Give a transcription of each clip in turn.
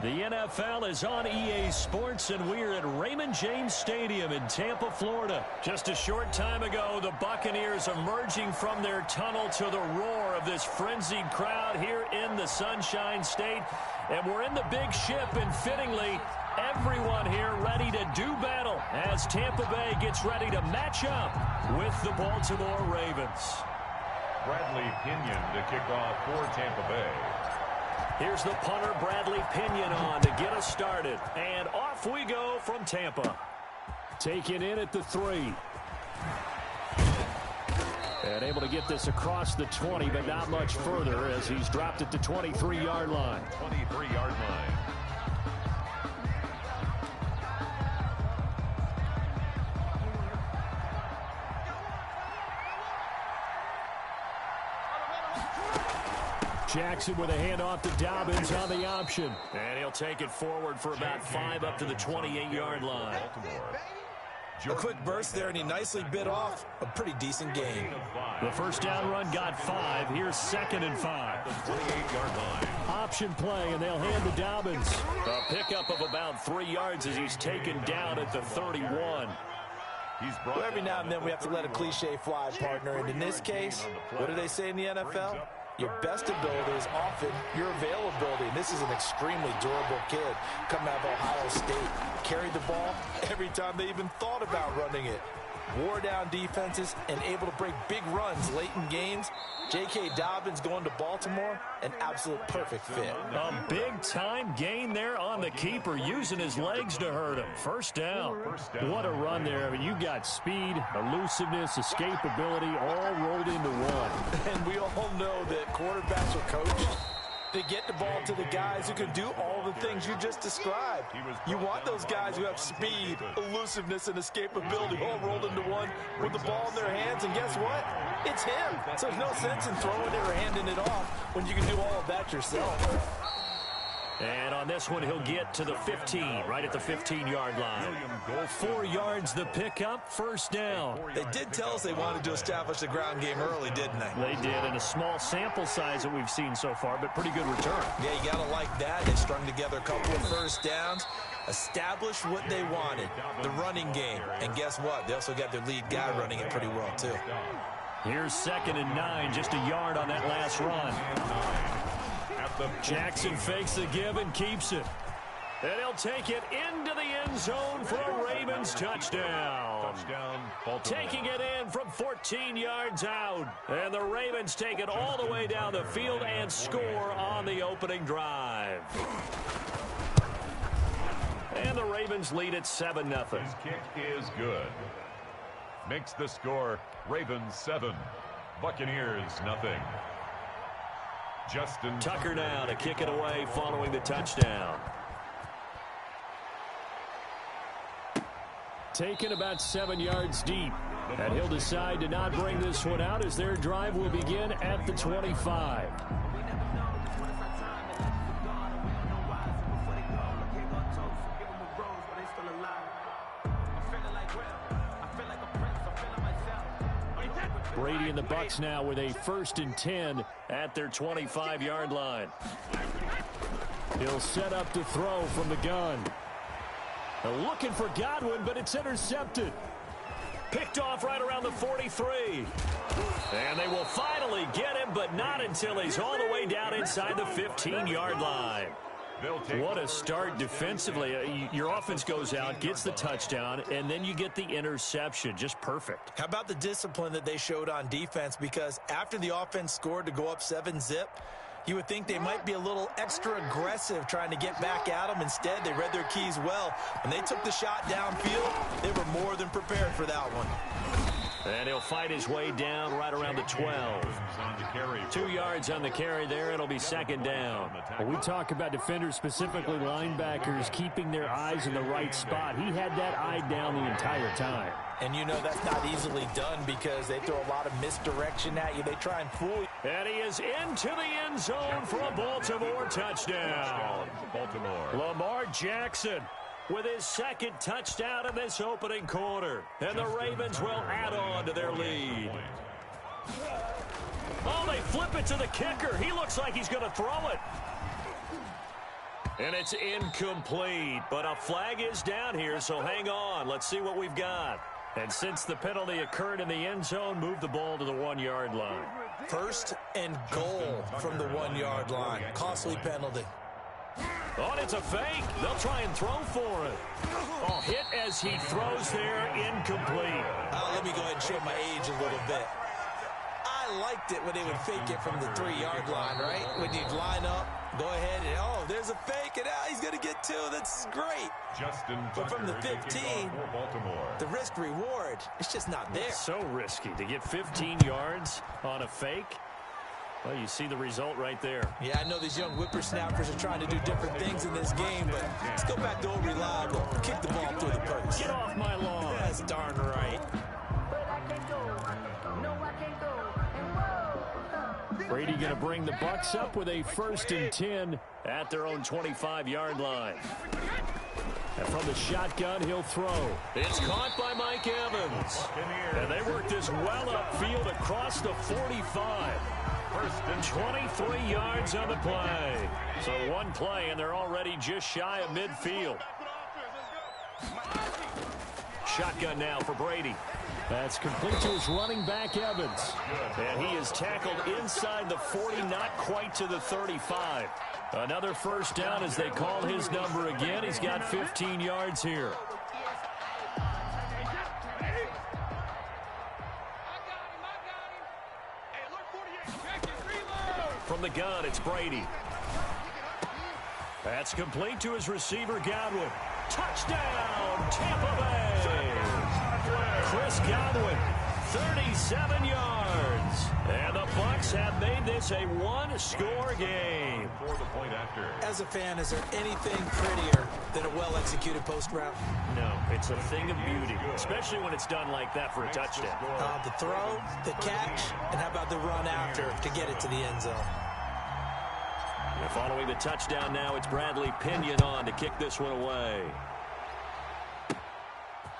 The NFL is on EA Sports, and we're at Raymond James Stadium in Tampa, Florida. Just a short time ago, the Buccaneers emerging from their tunnel to the roar of this frenzied crowd here in the Sunshine State. And we're in the big ship, and fittingly, everyone here ready to do battle as Tampa Bay gets ready to match up with the Baltimore Ravens. Bradley Pinion to kick off for Tampa Bay. Here's the punter, Bradley Pinion, on to get us started. And off we go from Tampa. Taken in at the 3. And able to get this across the 20, but not much further as he's dropped at the 23-yard line. 23-yard line. Jackson with a handoff to Dobbins on the option. And he'll take it forward for about 5 up to the 28-yard line. A quick burst there, and he nicely bit off a pretty decent game. The first down run got 5. Here's 2nd and 5. 28-yard line. Option play, and they'll hand to Dobbins. A pickup of about 3 yards as he's taken down at the 31. Well, every now and then we have to let a cliche fly, partner. And in this case, what do they say in the NFL? Your best ability is often your availability. And this is an extremely durable kid coming out of Ohio State. Carried the ball every time they even thought about running it. Wore down defenses and able to break big runs late in games. J.K. Dobbins going to Baltimore, an absolute perfect fit. A big-time gain there on the keeper, using his legs to hurt him. First down. What a run there. I mean, you got speed, elusiveness, escapability, all rolled into one. And we all know that quarterbacks are coached. They get the ball to the guys who can do all the things you just described. You want those guys who have speed, elusiveness, and escapability all rolled into one with the ball in their hands. And guess what? It's him. So there's no sense in throwing it or handing it off when you can do all of that yourself. And on this one, he'll get to the 15, right at the 15-yard line. 4 yards the pickup, first down. They did tell us they wanted to establish the ground game early, didn't they? They did, in a small sample size that we've seen so far, but pretty good return. Yeah, you got to like that. They strung together a couple of first downs, established what they wanted, the running game. And guess what? They also got their lead guy running it pretty well, too. Here's 2nd and 9, just a yard on that last run. Jackson fakes the give and keeps it. And he'll take it into the end zone for a Ravens touchdown. Taking it in from 14 yards out. And the Ravens take it all the way down the field and score on the opening drive. And the Ravens lead at 7-0. His kick is good. Makes the score Ravens 7, Buccaneers 0. Justin Tucker now to kick it away following the touchdown. Taken about 7 yards deep. And he'll decide to not bring this one out as their drive will begin at the 25. Brady and the Bucs now with a 1st and 10 at their 25-yard line. He'll set up to throw from the gun. They're looking for Godwin, but it's intercepted. Picked off right around the 43. And they will finally get him, but not until he's all the way down inside the 15-yard line. What a start defensively. Your offense goes out, gets the touchdown, and then you get the interception. Just perfect. How about the discipline that they showed on defense? Because after the offense scored to go up 7-zip, you would think they might be a little extra aggressive trying to get back at them. Instead, they read their keys well. When they took the shot downfield, they were more than prepared for that one. And he'll fight his way down right around the 12. 2 yards on the carry there. It'll be 2nd down. When we talk about defenders, specifically linebackers, keeping their eyes in the right spot, he had that eye down the entire time. And you know that's not easily done because they throw a lot of misdirection at you. They try and fool you. And he is into the end zone for a Baltimore touchdown. Lamar Jackson with his 2nd touchdown in this opening quarter. And the Ravens will add on to their lead. Oh, they flip it to the kicker. He looks like he's going to throw it. And it's incomplete, but a flag is down here, so hang on. Let's see what we've got. And since the penalty occurred in the end zone, move the ball to the 1-yard line. First and goal from the 1-yard line. Costly penalty. Oh, and it's a fake. They'll try and throw for it. Oh, hit as he throws there, incomplete. Let me go ahead and show my age a little bit. I liked it when they would fake it from the 3-yard line, right? When you'd line up, go ahead and, oh, there's a fake, and he's going to get 2. That's great. But from the 15, the risk-reward, it's just not there. It's so risky to get 15 yards on a fake. Well, you see the result right there. Yeah, I know these young whippersnappers are trying to do different things in this game, but let's go back to old reliable. Kick the ball through the post. Get off my lawn. That's darn right. Brady going to bring the Bucs up with a 1st and 10 at their own 25-yard line. And from the shotgun, he'll throw. It's caught by Mike Evans. And they work this well upfield across the 45. 23 yards on the play. So one play, and they're already just shy of midfield. Shotgun now for Brady. That's complete to his running back, Evans. And he is tackled inside the 40, not quite to the 35. Another 1st down as they call his number again. He's got 15 yards here. From the gun, it's Brady. That's complete to his receiver, Godwin. Touchdown, Tampa Bay. Chris Godwin, 37 yards. And the Bucs have made this a 1-score game. As a fan, is there anything prettier than a well-executed post route? No, it's a thing of beauty, especially when it's done like that for a touchdown. The throw, the catch, and how about the run after to get it to the end zone? And following the touchdown now, it's Bradley Pinion on to kick this one away.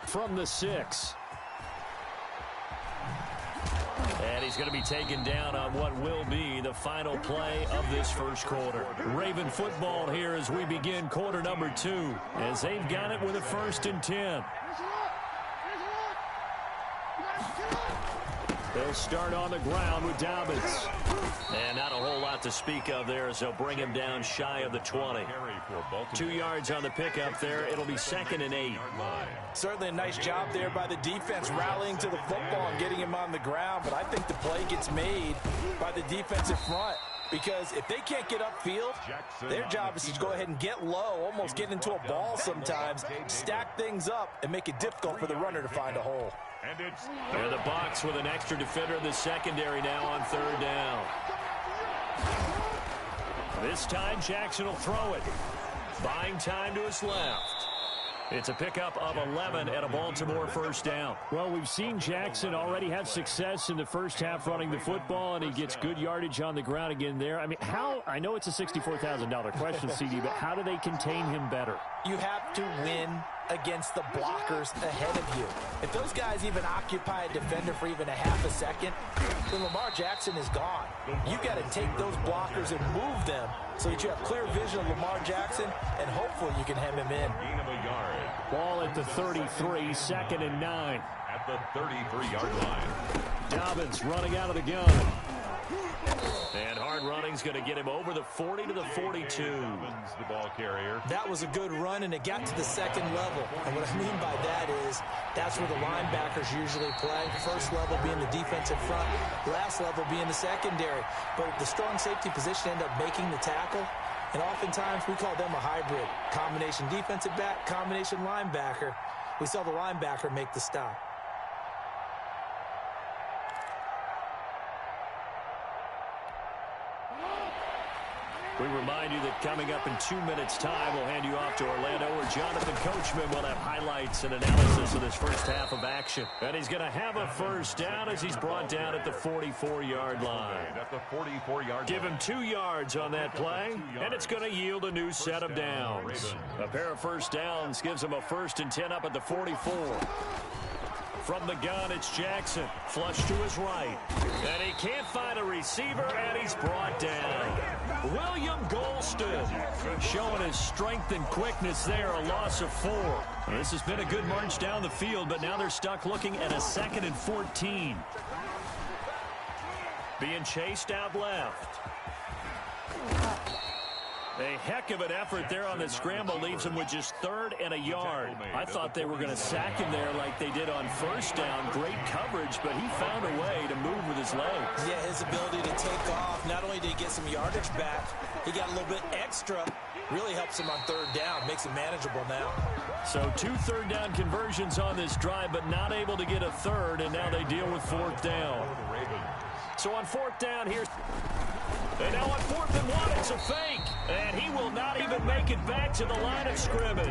From the 6. And he's going to be taken down on what will be the final play of this first quarter. Raven football here as we begin quarter number 2, as they've got it with a 1st and 10. They'll start on the ground with Dobbins. And not a whole lot to speak of there as they'll bring him down shy of the 20. 2 yards on the pickup there. It'll be 2nd and 8. Certainly a nice job there by the defense rallying to the football and getting him on the ground. But I think the play gets made by the defensive front. Because if they can't get upfield, their job is to go ahead and get low, almost get into a ball sometimes, stack things up, and make it difficult for the runner to find a hole. And the Bucs with an extra defender in the secondary now on 3rd down. This time Jackson will throw it. Buying time to his left. It's a pickup of 11 and a Baltimore 1st down. Well, we've seen Jackson already have success in the first half running the football, and he gets good yardage on the ground again there. I mean, I know it's a $64,000 question, CD, but how do they contain him better? You have to win against the blockers ahead of you. If those guys even occupy a defender for even a half a second, then Lamar Jackson is gone. You got to take those blockers and move them so that you have clear vision of Lamar Jackson, and hopefully you can hem him in. Ball at the 33, 2nd and 9. At the 33-yard line. Dobbins running out of the gun. And hard running's going to get him over the 40 to the 42. The ball carrier. That was a good run, and it got to the 2nd level. And what I mean by that is that's where the linebackers usually play. First level being the defensive front, last level being the secondary. But the strong safety position ended up making the tackle. And oftentimes we call them a hybrid. Combination defensive back, combination linebacker. We saw the linebacker make the stop. We remind you that coming up in 2 minutes' time, we'll hand you off to Orlando, where Jonathan Coachman will have highlights and analysis of this first half of action. And he's going to have a 1st down as he's brought down at the 44-yard line. At the 44-yard Give him 2 yards on that play, and it's going to yield a new set of downs. A pair of 1st downs gives him a 1st and 10 up at the 44. From the gun, it's Jackson. Flush to his right. And he can't find a receiver, and he's brought down. William Gold Austin showing his strength and quickness there, a loss of 4. This has been a good march down the field, but now they're stuck looking at a 2nd and 14. Being chased out left. A heck of an effort there on the scramble leaves him with just 3rd and a yard. I thought they were going to sack him there like they did on 1st down. Great coverage, but he found a way to move with his legs. Yeah, his ability to take off. Not only did he get some yardage back, he got a little bit extra. Really helps him on 3rd down. Makes it manageable now. So 2 3rd down conversions on this drive, but not able to get a 3rd, and now they deal with 4th down. So on 4th down, here's... And now on 4th and 1, it's a fake. And he will not even make it back to the line of scrimmage.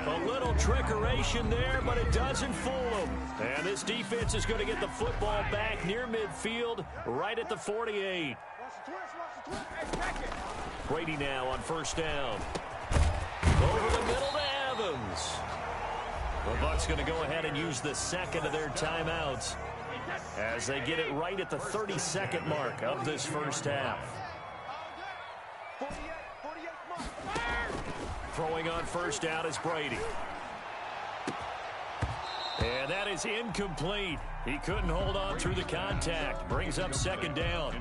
A little trickeration there, but it doesn't fool him. And this defense is going to get the football back near midfield, right at the 48. Brady now on 1st down. Over the middle to Evans. The Bucs going to go ahead and use the 2nd of their timeouts as they get it right at the 32nd mark of this 1st half. Throwing on 1st down is Brady. And that is incomplete. He couldn't hold on through the contact. Brings up 2nd down.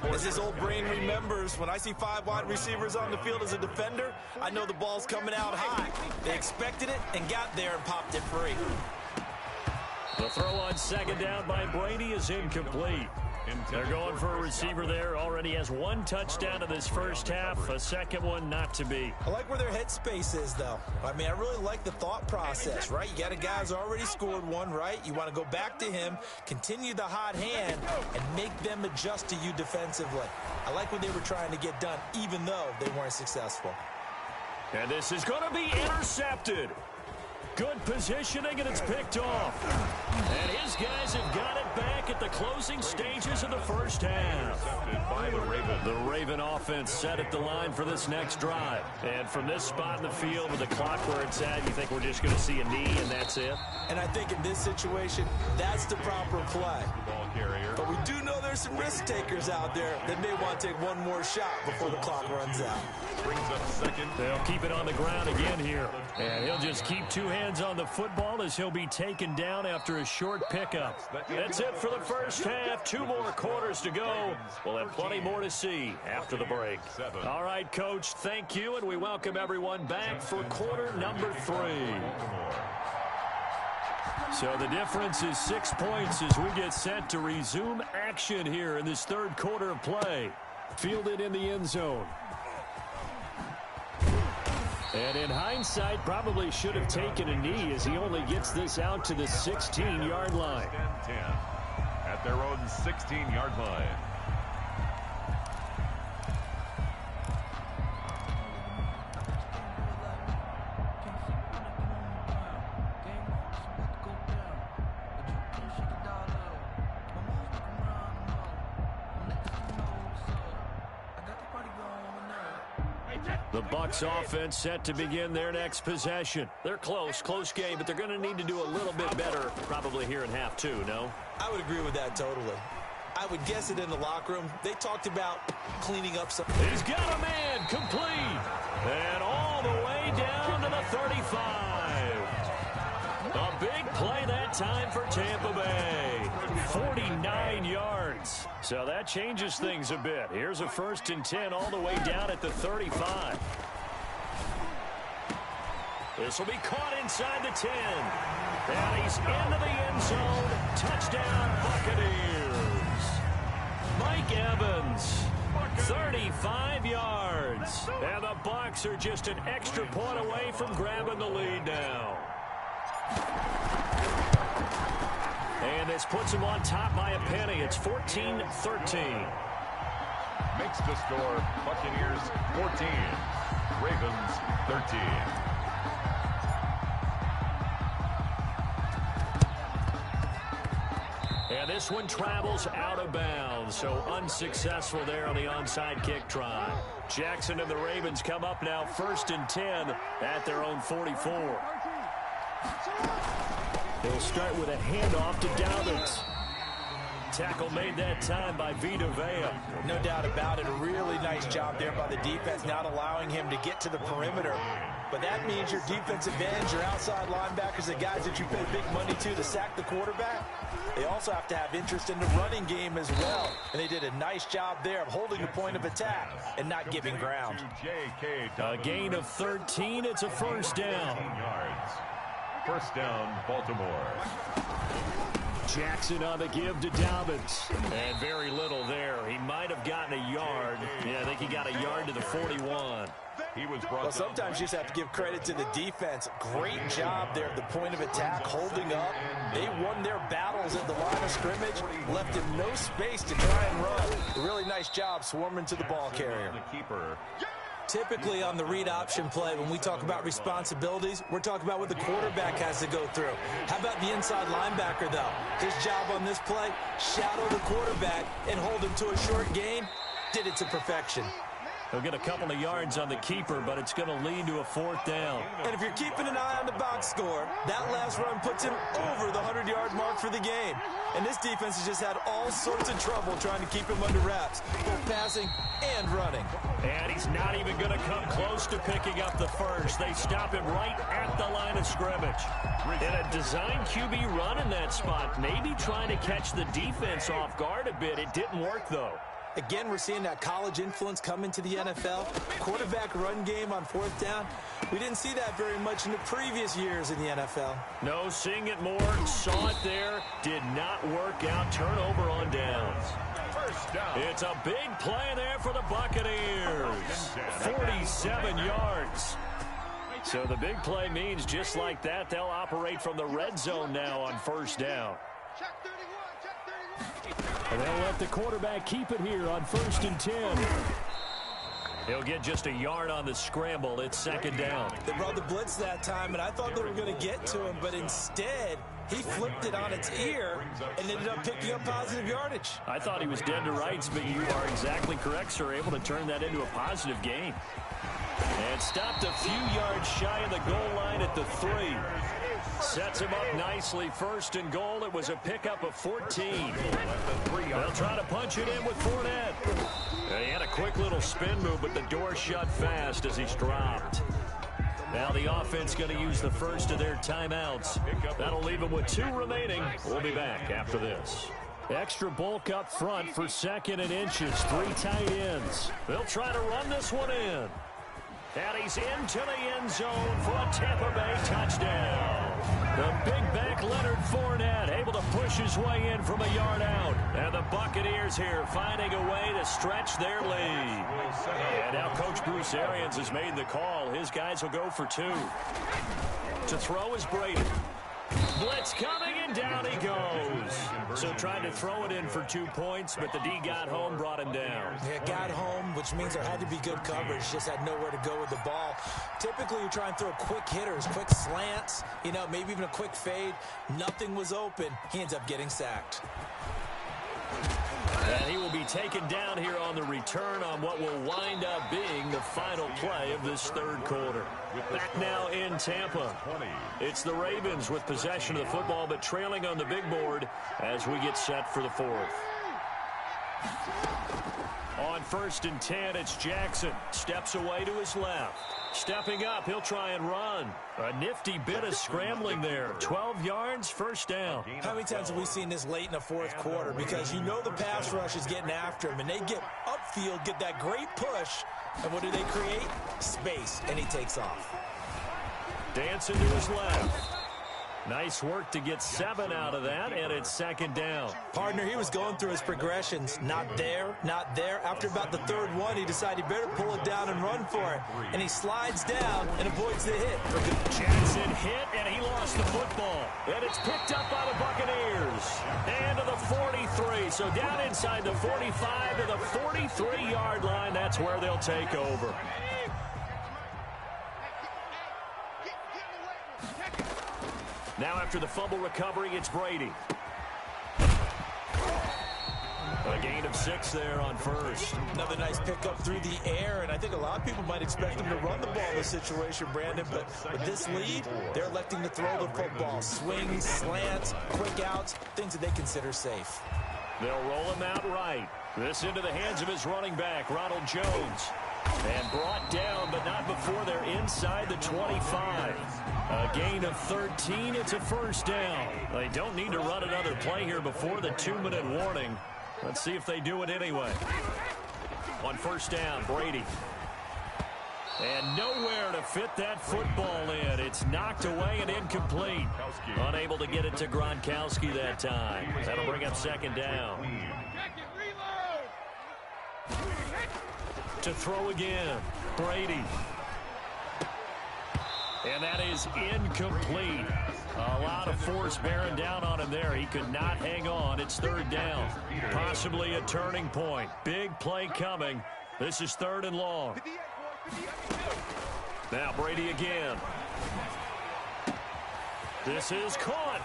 As his old brain remembers, when I see 5 wide receivers on the field as a defender, I know the ball's coming out high. They expected it and got there and popped it free. The throw on 2nd down by Brady is incomplete. They're going for a receiver there. Already has 1 touchdown in this 1st half. A 2nd one not to be. I like where their headspace is, though. I mean, I really like the thought process, right? You got a guy who's already scored 1, right? You want to go back to him, continue the hot hand, and make them adjust to you defensively. I like what they were trying to get done, even though they weren't successful. And this is going to be intercepted. Good positioning, and it's picked off. And his guys have got it back at the closing stages of the 1st half. By the Raven offense set at the line for this next drive. And from this spot in the field with the clock where it's at, you think we're just going to see a knee and that's it? And I think in this situation, that's the proper play. But we do know there's some risk takers out there that may want to take one more shot before the clock runs out. Brings up 2nd. They'll keep it on the ground again here. And he'll just keep 2 hands on the football as he'll be taken down after a short pickup. That's it for the 1st half. 2 more quarters to go. We'll have plenty more to see after the break. All right, Coach, thank you, and we welcome everyone back for quarter number 3. So the difference is 6 points as we get set to resume action here in this 3rd quarter of play. Fielded in the end zone. And in hindsight, probably should have taken a knee as he only gets this out to the 16-yard line. 10 at their own 16-yard line. The Bucs offense set to begin their next possession. They're close game, but they're going to need to do a little bit better probably here in half 2, no? I would agree with that totally. I would guess it in the locker room. They talked about cleaning up some. He's got a man complete. And all the way down to the 35. A big play that time for Tampa Bay. 49 yards. So that changes things a bit. Here's a 1st and 10 all the way down at the 35. This will be caught inside the 10. And he's into the end zone. Touchdown, Buccaneers. Mike Evans, 35 yards. And the Bucs are just an extra point away from grabbing the lead now. And this puts him on top by a penny. It's 14-13. Makes the score Buccaneers 14, Ravens 13. And this one travels out of bounds, so unsuccessful there on the onside kick try. Jackson and the Ravens come up now 1st and 10 at their own 44. They'll start with a handoff to Dobbins. tackle made that time by Vita Vea. No doubt about it. A really nice job there by the defense, not allowing him to get to the perimeter. But that means your defensive ends, your outside linebackers, the guys that you pay big money to sack the quarterback, they also have to have interest in the running game as well. And they did a nice job there of holding the point of attack and not giving ground. A gain of 13. It's a first down. First down, Baltimore. Jackson on the give to Dobbins. And very little there. He might have gotten a yard. Yeah, I think he got a yard to the 41. Well, sometimes you just have to give credit to the defense. Great job there at the point of attack, holding up. They won their battles at the line of scrimmage, left him no space to try and run. A really nice job swarming to the ball carrier. Typically on the read option play, when we talk about responsibilities, we're talking about what the quarterback has to go through. How about the inside linebacker, though? His job on this play, shadow the quarterback and hold him to a short gain. Did it to perfection. He'll get a couple of yards on the keeper, but it's going to lead to a fourth down. And if you're keeping an eye on the box score, that last run puts him over the 100-yard mark for the game. And this defense has just had all sorts of trouble trying to keep him under wraps, both passing and running. And he's not even going to come close to picking up the first. They stop him right at the line of scrimmage. And a design QB run in that spot, maybe trying to catch the defense off guard a bit. It didn't work, though. Again, we're seeing that college influence come into the NFL. Quarterback run game on fourth down. We didn't see that very much in the previous years in the NFL. No, seeing it more, saw it there, did not work out. Turnover on downs. First down. It's a big play there for the Buccaneers. 47 yards. So the big play means just like that, they'll operate from the red zone now on first down. And they'll let the quarterback keep it here on 1st and 10. He'll get just a yard on the scramble. It's second down. They brought the blitz that time, and I thought they were going to get to him, but instead, he flipped it on its ear and ended up picking up positive yardage. I thought he was dead to rights, but you are exactly correct, sir. Able to turn that into a positive gain. And stopped a few yards shy of the goal line at the 3. Sets him up nicely. 1st and goal. It was a pickup of 14. They'll try to punch it in with Fournette. He had a quick little spin move, but the door shut fast as he's dropped. Now the offense going to use the first of their timeouts. That'll leave them with 2 remaining. We'll be back after this. Extra bulk up front for 2nd and inches. 3 tight ends. They'll try to run this one in. And he's into the end zone for a Tampa Bay touchdown. The big back Leonard Fournette able to push his way in from a yard out. And the Buccaneers here finding a way to stretch their lead. And now Coach Bruce Arians has made the call. His guys will go for 2. To throw is Brady. Blitz coming, and down he goes. So trying to throw it in for 2 points, but the D got home, brought him down. Yeah, got home, which means there had to be good coverage. Just had nowhere to go with the ball. Typically, you try and throw quick hitters, quick slants, maybe even a quick fade. Nothing was open. He ends up getting sacked. And he will be taken down here on the return on what will wind up being the final play of this 3rd quarter. Back now in Tampa. It's the Ravens with possession of the football, but trailing on the big board as we get set for the 4th. On 1st and 10, it's Jackson. Steps away to his left. Stepping up, he'll try and run. A nifty bit of scrambling there. 12 yards, 1st down. How many times have we seen this late in the 4th quarter? Because the pass rush is getting after him, and they get upfield, get that great push, and what do they create? Space, and he takes off. Dancing to his left. Nice work to get 7 out of that, and it's 2nd down. Partner, he was going through his progressions. Not there, not there. After about the 3rd one, he decided he better pull it down and run for it. And he slides down and avoids the hit. Jackson hit, and he lost the football. And it's picked up by the Buccaneers. And to the 43. So down inside the 45 to the 43-yard line. That's where they'll take over. Now after the fumble recovery, it's Brady. A gain of 6 there on 1st. Another nice pickup through the air, and I think a lot of people might expect him to run the ball in this situation, Brandon, but with this lead, they're electing to throw the football. Swings, slants, quick outs, things that they consider safe. They'll roll him out right. This into the hands of his running back, Ronald Jones. And brought down, but not before they're inside the 25. A gain of 13. It's a first down. They don't need to run another play here before the 2-minute warning. Let's see if they do it anyway. On first down, Brady. And nowhere to fit that football in. It's knocked away and incomplete. Unable to get it to Gronkowski that time. That'll bring up second down. To throw again, Brady. And that is incomplete. A lot of force bearing down on him there. He could not hang on. It's third down. Possibly a turning point. Big play coming. This is third and long. Now Brady again. This is caught.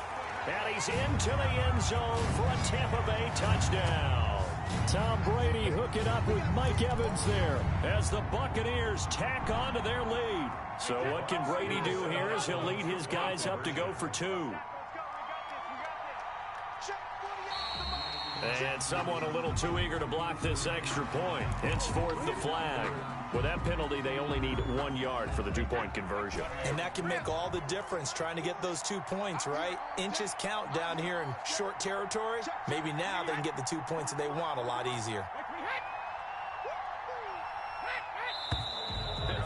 And he's into the end zone for a Tampa Bay touchdown. Tom Brady hooking up with Mike Evans there as the Buccaneers tack on to their lead. So what can Brady do here as he'll lead his guys up to go for two. And someone a little too eager to block this extra point. It's fourth the flag. With that penalty, they only need 1 yard for the two-point conversion. And that can make all the difference trying to get those 2 points, right? Inches count down here in short territory. Maybe now they can get the 2 points that they want a lot easier.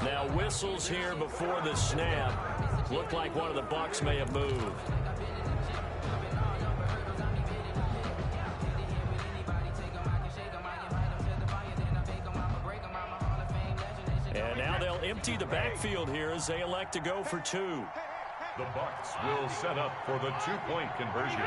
Now whistles here before the snap. Looked like one of the Bucs may have moved. And now they'll empty the backfield here as they elect to go for two. The Bucs will set up for the two-point conversion.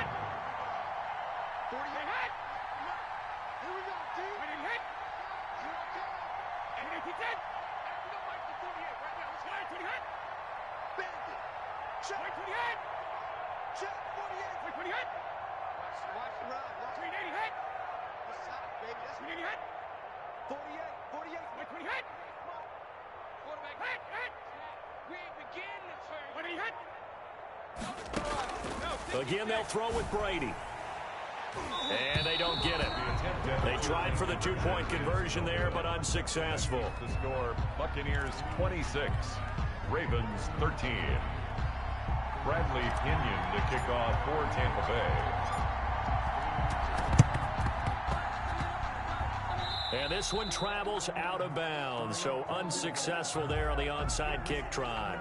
Again, they'll throw with Brady. And they don't get it. They tried for the two-point conversion there, but unsuccessful. The score, Buccaneers 26, Ravens 13. Bradley Pinion to kick off for Tampa Bay. And this one travels out of bounds, so unsuccessful there on the onside kick try.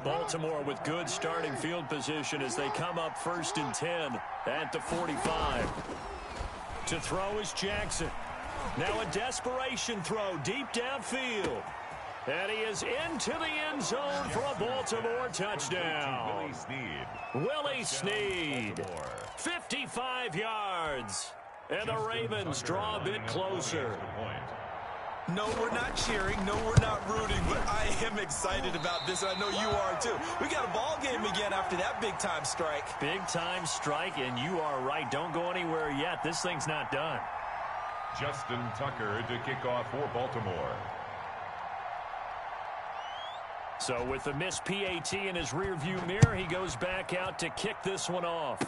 Baltimore with good starting field position as they come up 1st and 10 at the 45. To throw is Jackson. Now a desperation throw deep downfield. And he is into the end zone for a Baltimore touchdown. Willie Snead. 55 yards. And the Ravens draw a bit closer. No, we're not cheering. No, we're not rooting. But I am excited about this, and I know you are too. We got a ball game again after that big-time strike. Big-time strike, and you are right. Don't go anywhere yet. This thing's not done. Justin Tucker to kick off for Baltimore. So with the missed PAT in his rearview mirror, he goes back out to kick this one off.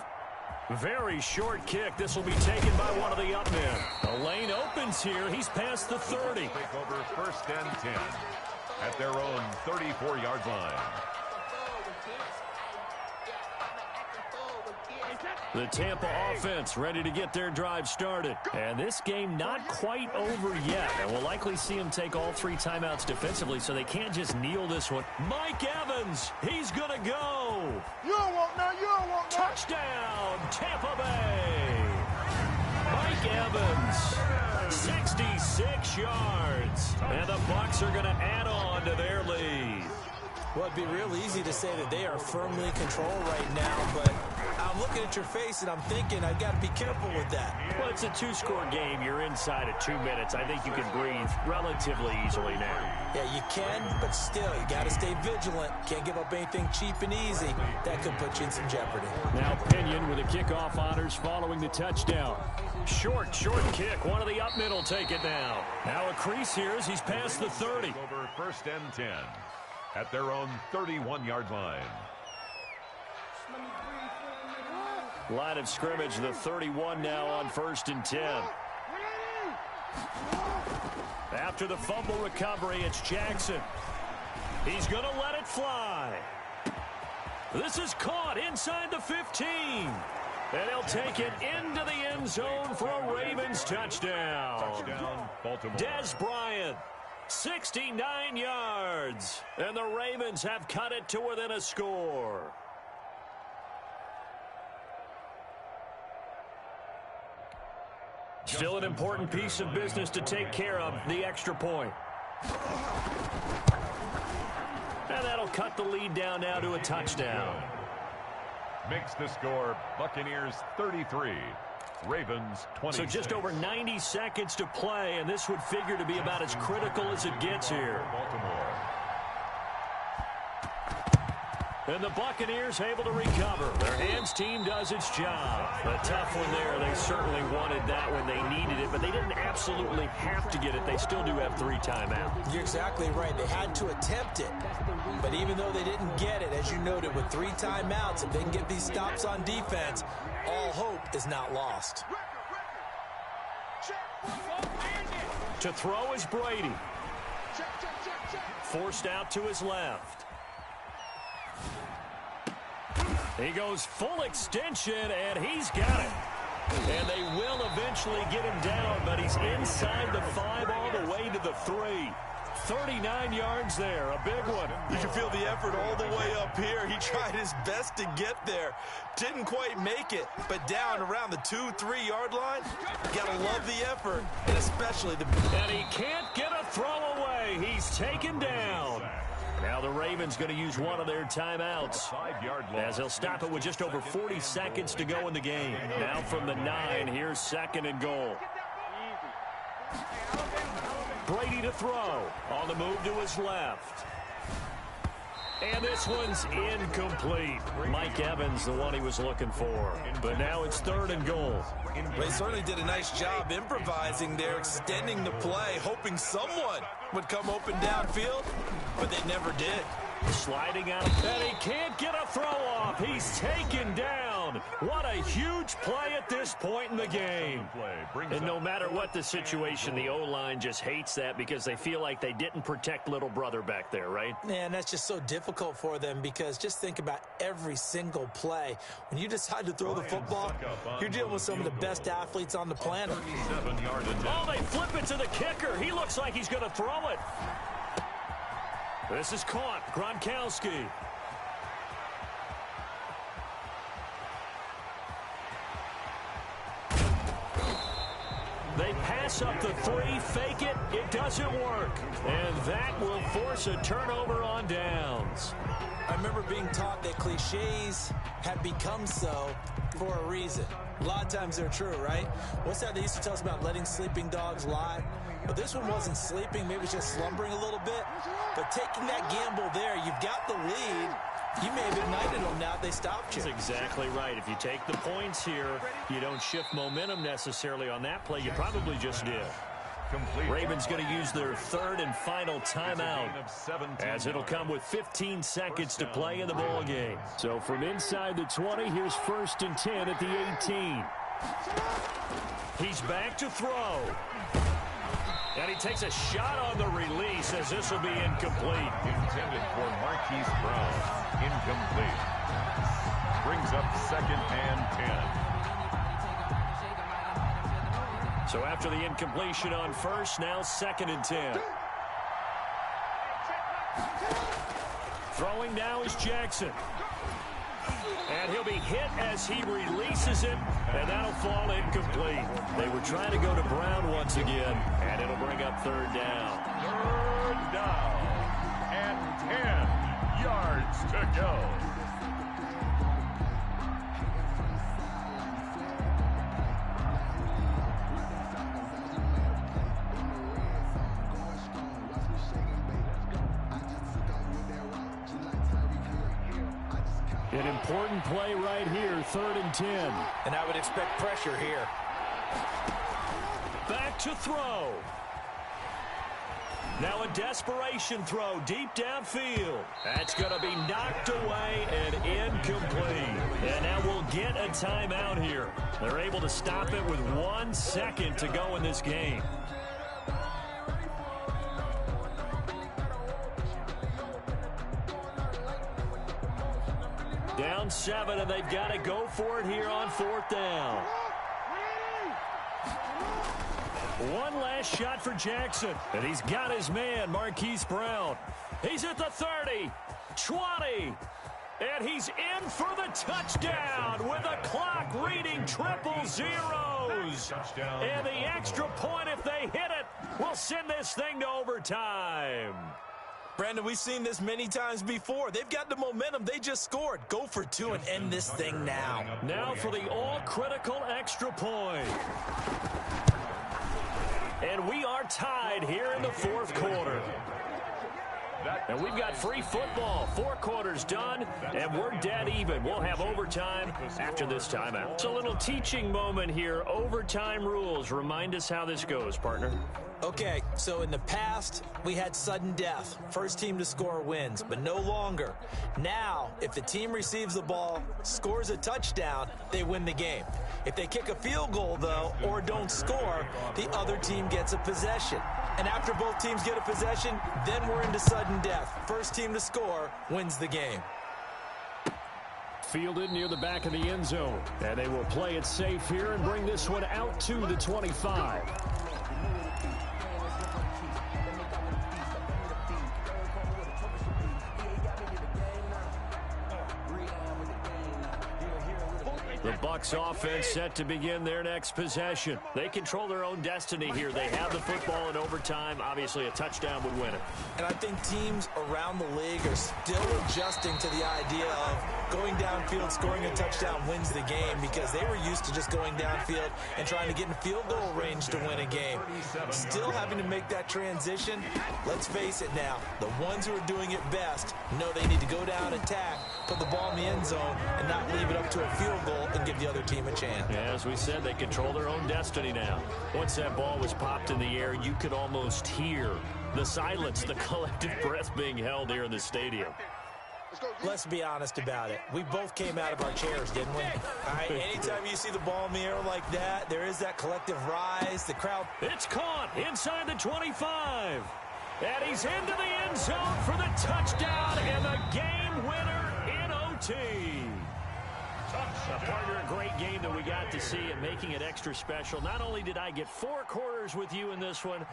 Very short kick. This will be taken by one of the up men. The lane opens here. He's past the 30. Take over 1st and 10 at their own 34-yard line. The Tampa offense ready to get their drive started. And this game not quite over yet. And we'll likely see them take all 3 timeouts defensively, so they can't just kneel this one. Mike Evans, he's going to go. You don't want none. You don't want none. Touchdown, Tampa Bay. Mike Evans, 66 yards. And the Bucs are going to add on to their lead. Well, it'd be real easy to say that they are firmly in control right now, but I'm looking at your face and I'm thinking I've got to be careful with that. Well, it's a 2-score game. You're inside at 2 minutes. I think you can breathe relatively easily now. Yeah, you can, but still, you got to stay vigilant. Can't give up anything cheap and easy. That could put you in some jeopardy. Now Pinion with the kickoff honors following the touchdown. Short kick. One of the up men will take it now. Now a crease here as he's past the 30. Over 1st and 10. at their own 31-yard line. Line of scrimmage, the 31 now on 1st and 10. After the fumble recovery, it's Jackson. He's going to let it fly. This is caught inside the 15. And he'll take it into the end zone for a Ravens touchdown. Touchdown, Baltimore. Des Bryant, 69 yards. And the Ravens have cut it to within a score. Still an important piece of business to take care of, the extra point. And that'll cut the lead down now to a touchdown. Makes the score Buccaneers 33, Ravens 20. So just over 90 seconds to play, and this would figure to be about as critical as it gets here. Baltimore. And the Buccaneers able to recover. Their hands team does its job. A tough one there. They certainly wanted that when they needed it, but they didn't absolutely have to get it. They still do have 3 timeouts. You're exactly right. They had to attempt it. But even though they didn't get it, as you noted, with 3 timeouts, if they can get these stops on defense, all hope is not lost. To throw is Brady. Forced out to his left. He goes full extension, and he's got it. And they will eventually get him down, but he's inside the 5 all the way to the 3. 39 yards there, a big one. You can feel the effort all the way up here. He tried his best to get there. Didn't quite make it, but down around the 2-3 yard line, you gotta love the effort, and especially the... And he can't get a throw away. He's taken down. Now the Ravens going to use one of their timeouts, 5-yard line. as he'll stop it with just over 40 seconds to go in the game. Now from the 9, here's 2nd and goal. Brady to throw. On the move to his left. And this one's incomplete. Mike Evans, the one he was looking for. But now it's 3rd and goal. They certainly did a nice job improvising there, extending the play, hoping someone would come open downfield, but they never did. Sliding out, and he can't get a throw off. He's taken down. What a huge play at this point in the game. And no matter what the situation, the O-line just hates that because they feel like they didn't protect little brother back there, right? Man, that's just so difficult for them because just think about every single play. When you decide to throw the football, you're dealing with some of the best athletes on the planet. Oh, they flip it to the kicker. He looks like he's going to throw it. This is caught. Gronkowski. They pass up the 3, fake it. It doesn't work. And that will force a turnover on downs. I remember being taught that cliches have become so for a reason. A lot of times they're true, right? What's that they used to tell us about letting sleeping dogs lie? But this one wasn't sleeping, maybe just slumbering a little bit. But taking that gamble there, you've got the lead. You may have ignited them now if they stopped you. That's exactly right. If you take the points here, you don't shift momentum necessarily on that play. You probably just did. Ravens going to use their 3rd and final timeout, as it'll come with 15 seconds to play in the ball game. So from inside the 20, here's 1st and 10 at the 18. He's back to throw. And he takes a shot on the release, as this will be incomplete. Intended for Marquise Brown. Incomplete. Brings up 2nd and 10. So after the incompletion on 1st, now 2nd and 10. Throwing now is Jackson. And he'll be hit as he releases it, and that'll fall incomplete. They were trying to go to Brown once again, and it'll bring up 3rd down. 3rd down and 10 yards to go. An important play right here, 3rd and 10. And I would expect pressure here. Back to throw. Now a desperation throw deep downfield. That's going to be knocked away and incomplete. And now we'll get a timeout here. They're able to stop it with 1 second to go in this game. Down 7, and they've got to go for it here on 4th down. One last shot for Jackson, and he's got his man, Marquise Brown. He's at the 30, 20, and he's in for the touchdown with the clock reading triple zeros. And the extra point, if they hit it, will send this thing to overtime. Brandon, we've seen this many times before. They've got the momentum. They just scored. Go for 2 and end this thing now. Now for the all-critical extra point. And we are tied here in the 4th quarter. And we've got free football. 4 quarters done, and we're dead even. We'll have overtime after this timeout. It's a little teaching moment here. Overtime rules. Remind us how this goes, partner. Okay, so in the past, we had sudden death. First team to score wins, but no longer. Now, if the team receives the ball, scores a touchdown, they win the game. If they kick a field goal, though, or don't score, the other team gets a possession. And after both teams get a possession, then we're into sudden death. First team to score wins the game. Fielded near the back of the end zone. And they will play it safe here and bring this one out to the 25. The Bucs offense set to begin their next possession. They control their own destiny here. They have the football in overtime. Obviously, a touchdown would win it. And I think teams around the league are still adjusting to the idea of going downfield, scoring a touchdown wins the game, because they were used to just going downfield and trying to get in field goal range to win a game. Still having to make that transition. Let's face it now, the ones who are doing it best know they need to go down, attack, put the ball in the end zone, and not leave it up to a field goal and give the other team a chance. Yeah, as we said, they control their own destiny now. Once that ball was popped in the air, you could almost hear the silence, the collective breath being held here in the stadium. Let's be honest about it. We both came out of our chairs, didn't we? All right, anytime you see the ball in the air like that, there is that collective rise. The crowd. It's caught inside the 25. And he's into the end zone for the touchdown and the game winner in OT. Partner, a great game that we got to see and making it extra special. Not only did I get 4 quarters with you in this one,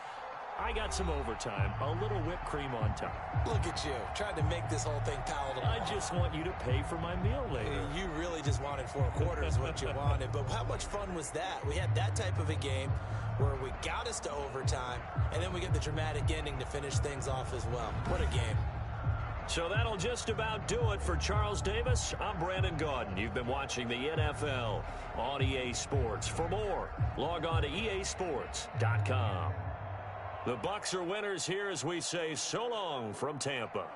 I got some overtime, a little whipped cream on top. Look at you, trying to make this whole thing palatable. I just want you to pay for my meal later. You really just wanted 4 quarters what you wanted, but how much fun was that? We had that type of a game where we got us to overtime, and then we get the dramatic ending to finish things off as well. What a game. So that'll just about do it for Charles Davis. I'm Brandon Gaudin. You've been watching the NFL on EA Sports. For more, log on to easports.com. The Bucs are winners here as we say so long from Tampa.